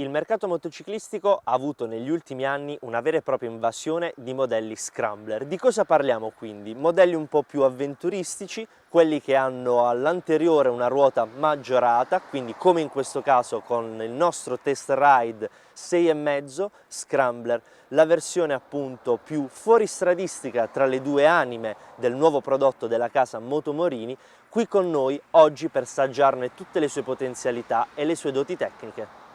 Il mercato motociclistico ha avuto negli ultimi anni una vera e propria invasione di modelli scrambler. Di cosa parliamo quindi? Modelli un po' più avventuristici, quelli che hanno all'anteriore una ruota maggiorata, quindi come in questo caso con il nostro test ride 6,5 scrambler, la versione appunto più fuoristradistica tra le due anime del nuovo prodotto della casa Motomorini, qui con noi oggi per saggiarne tutte le sue potenzialità e le sue doti tecniche.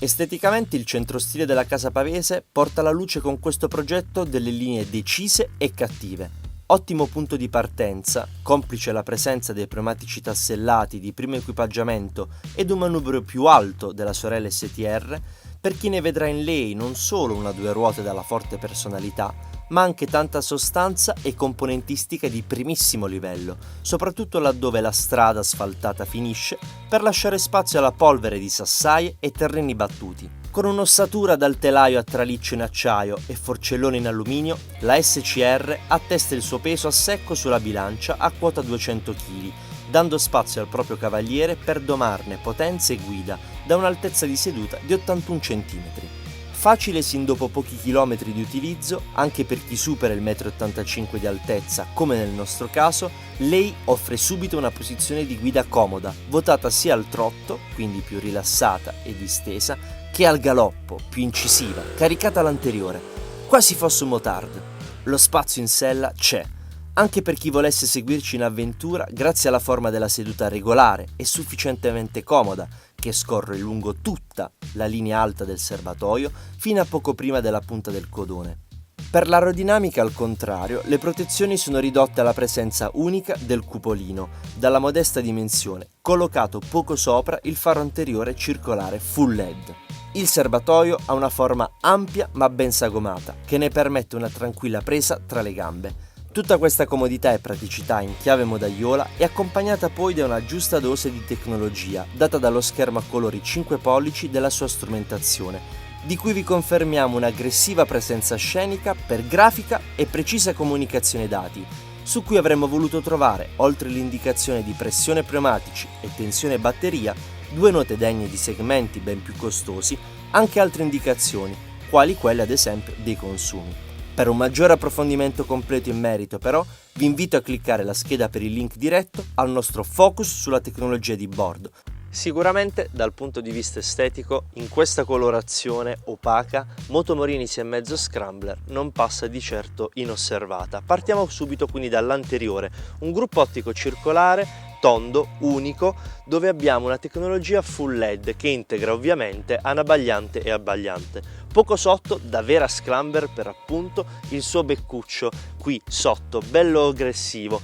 Esteticamente il centrostile della casa pavese porta alla luce con questo progetto delle linee decise e cattive. Ottimo punto di partenza, complice la presenza dei pneumatici tassellati di primo equipaggiamento ed un manubrio più alto della sorella STR, per chi ne vedrà in lei non solo una due ruote dalla forte personalità, ma anche tanta sostanza e componentistica di primissimo livello, soprattutto laddove la strada asfaltata finisce per lasciare spazio alla polvere di sassaie e terreni battuti. Con un'ossatura dal telaio a traliccio in acciaio e forcellone in alluminio, la SCR attesta il suo peso a secco sulla bilancia a quota 200 kg, dando spazio al proprio cavaliere per domarne potenza e guida da un'altezza di seduta di 81 cm. Facile sin dopo pochi chilometri di utilizzo, anche per chi supera il 1,85 m di altezza, come nel nostro caso, lei offre subito una posizione di guida comoda, votata sia al trotto, quindi più rilassata e distesa, che al galoppo, più incisiva, caricata all'anteriore, quasi fosse un motard. Lo spazio in sella c'è, anche per chi volesse seguirci in avventura grazie alla forma della seduta regolare e sufficientemente comoda, che scorre lungo tutta la linea alta del serbatoio fino a poco prima della punta del codone. Per l'aerodinamica, al contrario, le protezioni sono ridotte alla presenza unica del cupolino, dalla modesta dimensione, collocato poco sopra il faro anteriore circolare full LED. Il serbatoio ha una forma ampia ma ben sagomata, che ne permette una tranquilla presa tra le gambe. Tutta questa comodità e praticità in chiave modaiola è accompagnata poi da una giusta dose di tecnologia, data dallo schermo a colori 5 pollici della sua strumentazione, di cui vi confermiamo un'aggressiva presenza scenica per grafica e precisa comunicazione dati, su cui avremmo voluto trovare, oltre l'indicazione di pressione pneumatici e tensione batteria, due note degne di segmenti ben più costosi, anche altre indicazioni, quali quelle ad esempio dei consumi. Per un maggiore approfondimento completo in merito, però, vi invito a cliccare la scheda per il link diretto al nostro focus sulla tecnologia di bordo. Sicuramente, dal punto di vista estetico, in questa colorazione opaca, Motomorini 6,5 Scrambler non passa di certo inosservata. Partiamo subito quindi dall'anteriore, un gruppo ottico circolare, tondo, unico, dove abbiamo una tecnologia full LED che integra ovviamente anabagliante e abbagliante. Poco sotto, da vera scrambler per appunto, il suo beccuccio qui sotto, bello aggressivo.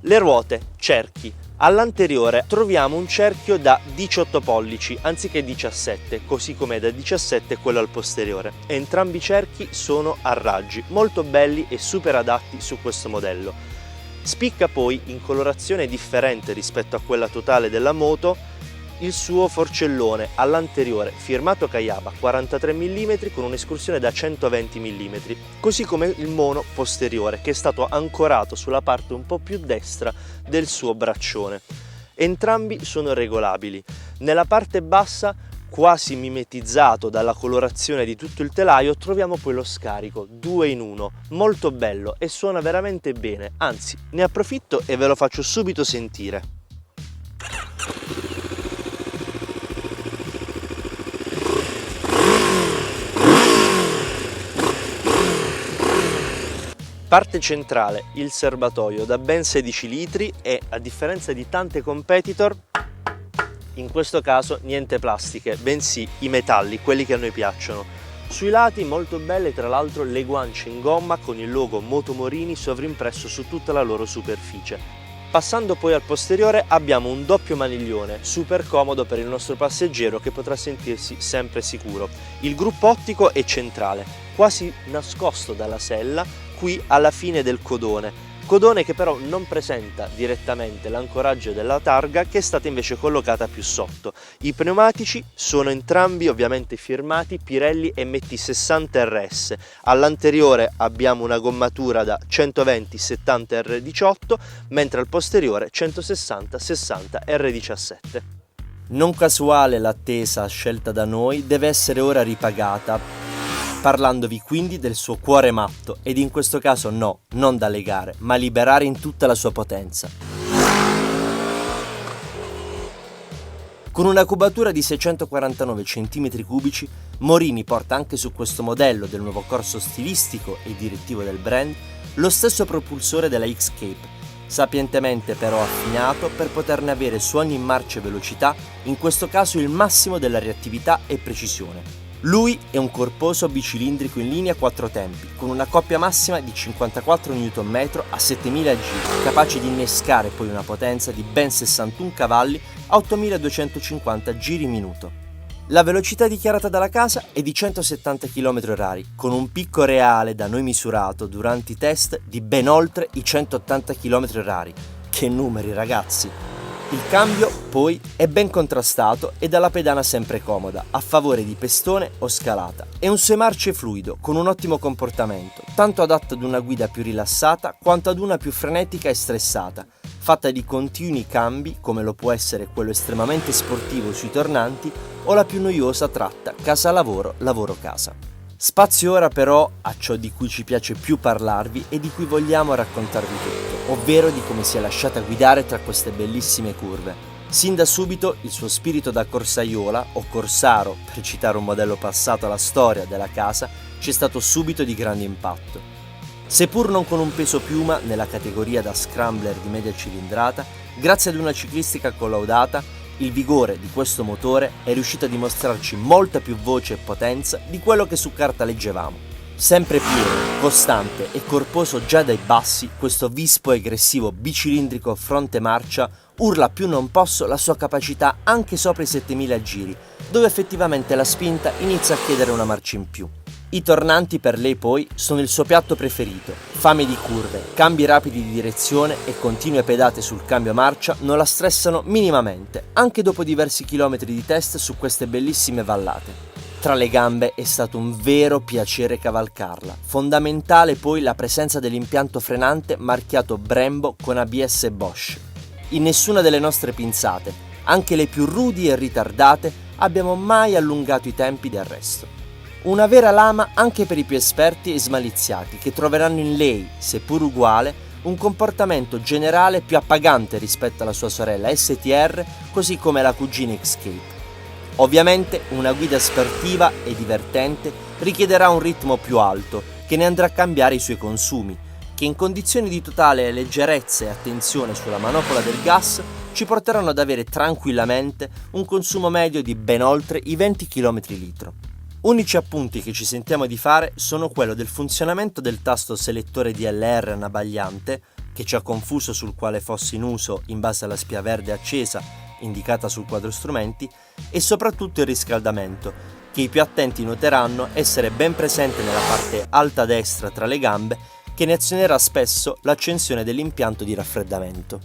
Le ruote, cerchi. All'anteriore troviamo un cerchio da 18 pollici anziché 17, così come da 17 quello al posteriore. Entrambi i cerchi sono a raggi, molto belli e super adatti su questo modello. Spicca poi, in colorazione differente rispetto a quella totale della moto, il suo forcellone all'anteriore firmato Kayaba 43 mm con un'escursione da 120 mm, così come il mono posteriore che è stato ancorato sulla parte un po' più destra del suo braccione. Entrambi sono regolabili. Nella parte bassa, quasi mimetizzato dalla colorazione di tutto il telaio, troviamo poi lo scarico 2 in 1, molto bello e suona veramente bene, anzi ne approfitto e ve lo faccio subito sentire. Parte centrale, il serbatoio da ben 16 litri e, a differenza di tante competitor, in questo caso niente plastiche, bensì i metalli, quelli che a noi piacciono. Sui lati molto belle tra l'altro le guance in gomma con il logo Motomorini sovrimpresso su tutta la loro superficie. Passando poi al posteriore abbiamo un doppio maniglione, super comodo per il nostro passeggero che potrà sentirsi sempre sicuro. Il gruppo ottico è centrale, quasi nascosto dalla sella, qui alla fine del codone, Codone che però non presenta direttamente l'ancoraggio della targa, che è stata invece collocata più sotto. I pneumatici sono entrambi ovviamente firmati Pirelli MT60 RS. All'anteriore abbiamo una gommatura da 120/70 R18, mentre al posteriore 160/60 R17. Non casuale l'attesa scelta da noi deve essere ora ripagata, parlandovi quindi del suo cuore matto, ed in questo caso no, non da legare, ma liberare in tutta la sua potenza. Con una cubatura di 649 cm3, Morini porta anche su questo modello del nuovo corso stilistico e direttivo del brand lo stesso propulsore della X-Cape, sapientemente però affinato per poterne avere su ogni marcia e velocità, in questo caso il massimo della reattività e precisione. Lui è un corposo bicilindrico in linea 4 tempi, con una coppia massima di 54 Nm a 7000 giri, capace di innescare poi una potenza di ben 61 cavalli a 8250 giri minuto. La velocità dichiarata dalla casa è di 170 km/h, con un picco reale da noi misurato durante i test di ben oltre i 180 km/h. Che numeri, ragazzi! Il cambio, poi, è ben contrastato e dalla pedana sempre comoda, a favore di pestone o scalata. È un marce fluido, con un ottimo comportamento, tanto adatto ad una guida più rilassata quanto ad una più frenetica e stressata, fatta di continui cambi come lo può essere quello estremamente sportivo sui tornanti o la più noiosa tratta casa-lavoro, lavoro-casa. Spazio ora però a ciò di cui ci piace più parlarvi e di cui vogliamo raccontarvi tutto, ovvero di come si è lasciata guidare tra queste bellissime curve. Sin da subito il suo spirito da corsaiola o corsaro, per citare un modello passato alla storia della casa, ci è stato subito di grande impatto. Seppur non con un peso piuma nella categoria da scrambler di media cilindrata, grazie ad una ciclistica collaudata, il vigore di questo motore è riuscito a dimostrarci molta più voce e potenza di quello che su carta leggevamo. Sempre pieno, costante e corposo già dai bassi, questo vispo e aggressivo bicilindrico fronte marcia urla più non posso la sua capacità anche sopra i 7000 giri, dove effettivamente la spinta inizia a chiedere una marcia in più. I tornanti per lei poi sono il suo piatto preferito. Fame di curve, cambi rapidi di direzione e continue pedate sul cambio marcia non la stressano minimamente, anche dopo diversi chilometri di test su queste bellissime vallate. Tra le gambe è stato un vero piacere cavalcarla. Fondamentale poi la presenza dell'impianto frenante marchiato Brembo con ABS Bosch. In nessuna delle nostre pinzate, anche le più rudi e ritardate, abbiamo mai allungato i tempi di arresto. Una vera lama anche per i più esperti e smaliziati, che troveranno in lei, seppur uguale, un comportamento generale più appagante rispetto alla sua sorella STR, così come la cugina X-Cape. Ovviamente una guida sportiva e divertente richiederà un ritmo più alto, che ne andrà a cambiare i suoi consumi, che in condizioni di totale leggerezza e attenzione sulla manopola del gas ci porteranno ad avere tranquillamente un consumo medio di ben oltre i 20 km/l. Unici appunti che ci sentiamo di fare sono quello del funzionamento del tasto selettore DLR anabbagliante, che ci ha confuso sul quale fosse in uso in base alla spia verde accesa indicata sul quadro strumenti, e soprattutto il riscaldamento, che i più attenti noteranno essere ben presente nella parte alta destra tra le gambe, che ne azionerà spesso l'accensione dell'impianto di raffreddamento.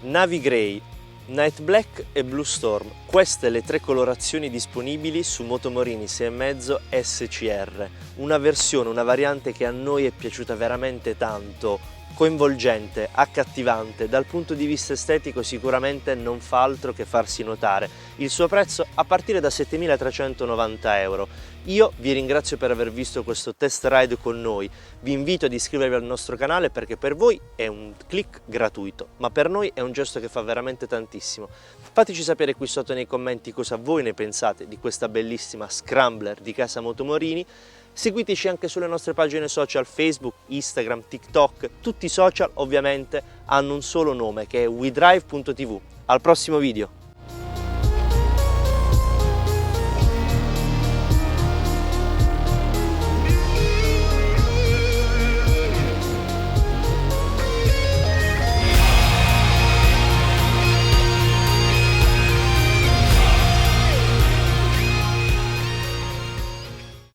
Navy Grey, Night Black e Blue Storm, queste le tre colorazioni disponibili su Motomorini 6,5 SCR, una versione, una variante che a noi è piaciuta veramente tanto, coinvolgente, accattivante, dal punto di vista estetico sicuramente non fa altro che farsi notare. Il suo prezzo a partire da 7.390 euro. Io vi ringrazio per aver visto questo test ride con noi, vi invito ad iscrivervi al nostro canale perché per voi è un click gratuito, ma per noi è un gesto che fa veramente tantissimo. Fateci sapere qui sotto nei commenti cosa voi ne pensate di questa bellissima scrambler di casa Motomorini. Seguiteci anche sulle nostre pagine social Facebook, Instagram, TikTok, tutti i social ovviamente hanno un solo nome che è wedrive.tv. Al prossimo video!